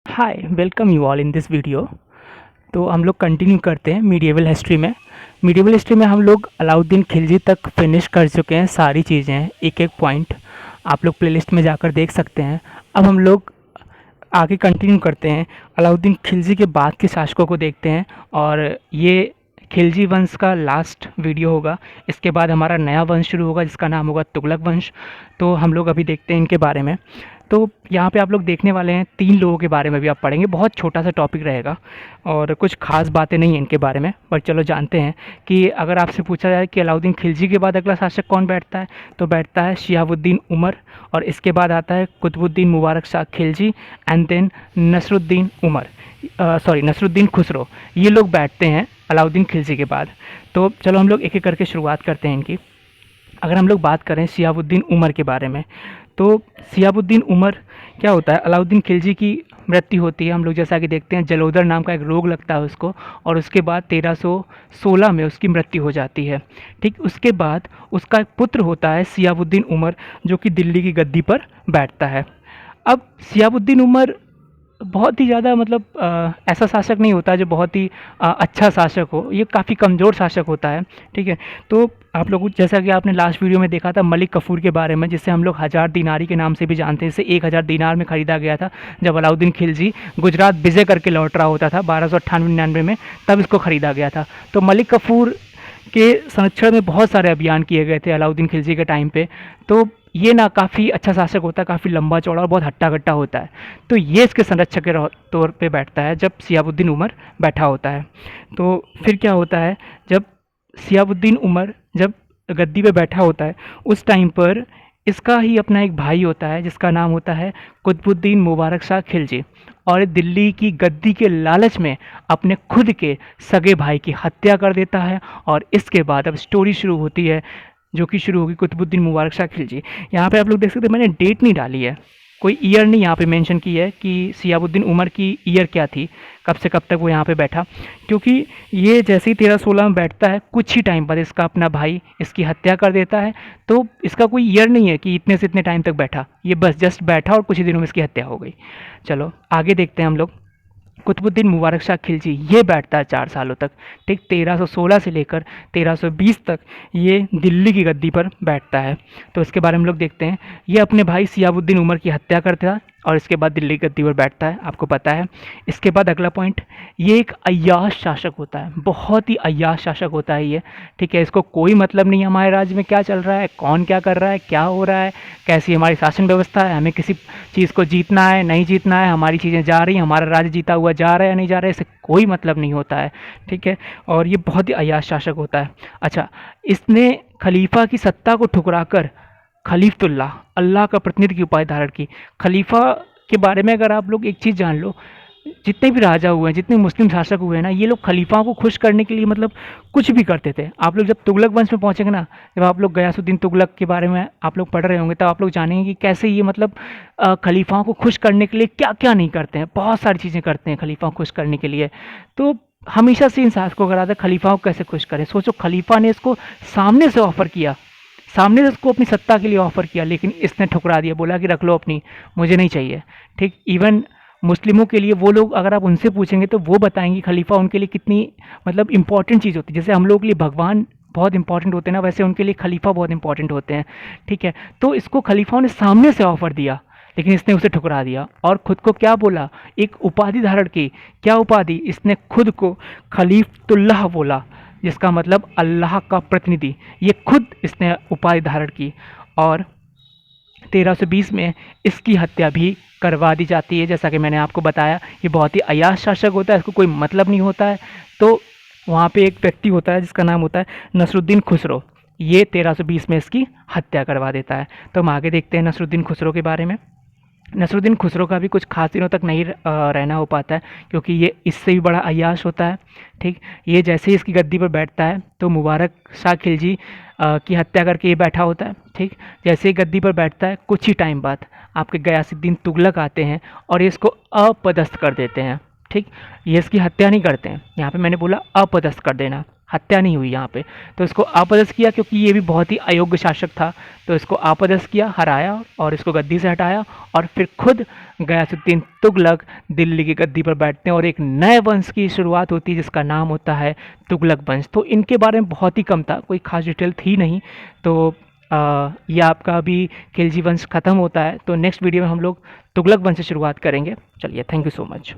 Hi welcome you all in this video. तो हम लोग कंटिन्यू करते हैं मीडिएवल हिस्ट्री में। मीडिएवल हिस्ट्री में हम लोग अलाउद्दीन खिलजी तक फिनिश कर चुके हैं, सारी चीज़ें एक एक पॉइंट आप लोग प्लेलिस्ट में जाकर देख सकते हैं। अब हम लोग आगे कंटिन्यू करते हैं, अलाउद्दीन खिलजी के बाद के शासकों को देखते हैं और ये खिलजी वंश का लास्ट वीडियो होगा। इसके बाद हमारा नया वंश शुरू होगा जिसका नाम होगा तुगलक वंश। तो हम लोग अभी देखते हैं इनके बारे में। तो यहाँ पे आप लोग देखने वाले हैं 3 लोगों के बारे में भी आप पढ़ेंगे, बहुत छोटा सा टॉपिक रहेगा और कुछ खास बातें नहीं हैं इनके बारे में। पर चलो जानते हैं कि अगर आपसे पूछा जाए कि अलाउद्दीन खिलजी के बाद अगला शासक कौन बैठता है, तो बैठता है शिहाबुद्दीन उमर और इसके बाद आता है कुतुबुद्दीन मुबारक शाह खिलजी एंड देन नसरुद्दीन नसरुद्दीन खुसरो। ये लोग बैठते हैं अलाउद्दीन खिलजी के बाद। तो चलो हम लोग एक एक करके शुरुआत करते हैं इनकी। अगर हम लोग बात करें शिहाबुद्दीन उमर के बारे में, तो शिहाबुद्दीन उमर क्या होता है, अलाउद्दीन खिलजी की मृत्यु होती है। हम लोग जैसा कि देखते हैं जलोदर नाम का एक रोग लगता है उसको और उसके बाद 1316 में उसकी मृत्यु हो जाती है। ठीक, उसके बाद उसका एक पुत्र होता है शिहाबुद्दीन उमर जो कि दिल्ली की गद्दी पर बैठता है। अब शिहाबुद्दीन उमर बहुत ही ज़्यादा मतलब ऐसा शासक नहीं होता जो बहुत ही अच्छा शासक हो, ये काफ़ी कमज़ोर शासक होता है। ठीक है, तो आप लोग जैसा कि आपने लास्ट वीडियो में देखा था मलिक कफूर के बारे में, जिसे हम लोग 1000 दीनारी के नाम से भी जानते हैं। इसे 1000 दीनार में ख़रीदा गया था जब अलाउद्दीन खिलजी गुजरात विजय करके लौट रहा होता था 1298-99 में, तब इसको ख़रीदा गया था। तो मलिक कफूर के संरक्षण में बहुत सारे अभियान किए गए थे अलाउद्दीन खिलजी के टाइम पे। तो ये ना काफ़ी अच्छा शासक होता है, काफ़ी लंबा चौड़ा और बहुत हट्टा-कट्टा होता है। तो ये इसके संरक्षक के तौर पे बैठता है जब शिहाबुद्दीन उमर बैठा होता है। तो फिर क्या होता है, जब शिहाबुद्दीन उमर जब गद्दी पे बैठा होता है उस टाइम पर इसका ही अपना एक भाई होता है जिसका नाम होता है कुतुबुद्दीन मुबारक शाह खिलजी, और दिल्ली की गद्दी के लालच में अपने खुद के सगे भाई की हत्या कर देता है। और इसके बाद अब स्टोरी शुरू होती है जो कि शुरू होगी कुतुबुद्दीन मुबारक शाह खिलजी। यहाँ पे आप लोग देख सकते हैं मैंने डेट नहीं डाली है, कोई ईयर नहीं यहाँ पे मेंशन की है कि शिहाबुद्दीन उमर की ईयर क्या थी, कब से कब तक वो यहाँ पे बैठा, क्योंकि ये जैसे ही 1316 में बैठता है कुछ ही टाइम बाद इसका अपना भाई इसकी हत्या कर देता है। तो इसका कोई ईयर नहीं है कि इतने से इतने टाइम तक बैठा, ये बस जस्ट बैठा और कुछ ही दिनों में इसकी हत्या हो गई। चलो आगे देखते हैं हम लोग। कुतुबुद्दीन मुबारक शाह खिलजी ये बैठता है 4 सालों तक। ठीक, 1316 से लेकर 1320 तक ये दिल्ली की गद्दी पर बैठता है। तो इसके बारे में हम लोग देखते हैं। ये अपने भाई शिहाबुद्दीन उमर की हत्या करता है और इसके बाद दिल्ली की गद्दी पर बैठता है, आपको पता है। इसके बाद अगला पॉइंट, ये एक अय्याश शासक होता है, बहुत ही अय्याश शासक होता है ये। ठीक है, इसको कोई मतलब नहीं है हमारे राज्य में क्या चल रहा है, कौन क्या कर रहा है, क्या हो रहा है, कैसी हमारी शासन व्यवस्था है, हमें किसी चीज़ को जीतना है नहीं जीतना है, हमारी चीज़ें जा रही हैं, हमारा राज्य जीता हुआ जा रहा है या नहीं जा रहा है, इससे कोई मतलब नहीं होता है। ठीक है, और ये बहुत ही अय्याश शासक होता है। अच्छा, इसने खलीफा की सत्ता को ठुकराकर खलीफतुल्लाह, अल्लाह का प्रतिनिधि की उपाधि धारण की। खलीफा के बारे में अगर आप लोग एक चीज़ जान लो, जितने भी राजा हुए हैं, जितने मुस्लिम शासक हुए हैं ना, ये लोग खलीफाओं को खुश करने के लिए मतलब कुछ भी करते थे। आप लोग जब तुगलक वंश में पहुंचेंगे ना, जब आप लोग गयासुद्दीन तुगलक के बारे में आप लोग पढ़ रहे होंगे, तब आप लोग जानेंगे कि कैसे ये मतलब खलीफाओं को खुश करने के लिए क्या क्या नहीं करते हैं। बहुत सारी चीज़ें करते हैं खलीफाओं को खुश करने के लिए। तो हमेशा से इन शासकों को कराता है खलीफाओं को कैसे खुश करें। सोचो, खलीफा ने इसको सामने से ऑफर किया, सामने से उसको अपनी सत्ता के लिए ऑफर किया, लेकिन इसने ठुकरा दिया, बोला कि रख लो अपनी, मुझे नहीं चाहिए। ठीक, इवन मुस्लिमों के लिए वो लोग अगर आप उनसे पूछेंगे तो वो बताएंगे खलीफा उनके लिए कितनी मतलब इंपॉर्टेंट चीज़ होती है। जैसे हम लोगों के लिए भगवान बहुत इंपॉर्टेंट होते हैं ना, वैसे उनके लिए खलीफा बहुत इंपॉर्टेंट होते हैं। ठीक है, तो इसको खलीफाओं ने सामने से ऑफर दिया लेकिन इसने उसे ठुकरा दिया और खुद को क्या बोला, एक उपाधि धारण की। क्या उपाधि, इसने खुद को खलीफतुल्लाह बोला, जिसका मतलब अल्लाह का प्रतिनिधि। ये खुद इसने उपाधि धारण की और 1320 में इसकी हत्या भी करवा दी जाती है। जैसा कि मैंने आपको बताया, ये बहुत ही अय्याश शासक होता है, इसको कोई मतलब नहीं होता है। तो वहाँ पे एक व्यक्ति होता है जिसका नाम होता है नसरुद्दीन खुसरो, ये 1320 में इसकी हत्या करवा देता है। तो हम आगे देखते हैं नसरुद्दीन खुसरो के बारे में। नसरुद्दीन खुसरो का भी कुछ खास दिनों तक नहीं रहना हो पाता है, क्योंकि ये इससे भी बड़ा अय्याश होता है। ठीक, ये जैसे ही इसकी गद्दी पर बैठता है तो मुबारक शाह खिलजी की हत्या करके ये बैठा होता है। ठीक, जैसे ही गद्दी पर बैठता है कुछ ही टाइम बाद आपके गयासुद्दीन तुगलक आते हैं और ये इसको अपदस्थ कर देते हैं। ठीक, ये इसकी हत्या नहीं करते हैं, यहाँ पे मैंने बोला अपदस्थ कर देना, हत्या नहीं हुई यहाँ पे। तो इसको अपदस्थ किया क्योंकि ये भी बहुत ही अयोग्य शासक था, तो इसको अपदस्थ किया, हराया और इसको गद्दी से हटाया और फिर खुद गयासुद्दीन तुगलक दिल्ली की गद्दी पर बैठते हैं और एक नए वंश की शुरुआत होती है जिसका नाम होता है तुगलक वंश। तो इनके बारे में बहुत ही कम था, कोई खास डिटेल थी नहीं। तो ये आपका अभी खिलजी वंश ख़त्म होता है, तो नेक्स्ट वीडियो में हम लोग तुगलक वंश से शुरुआत करेंगे। चलिए, थैंक यू सो मच।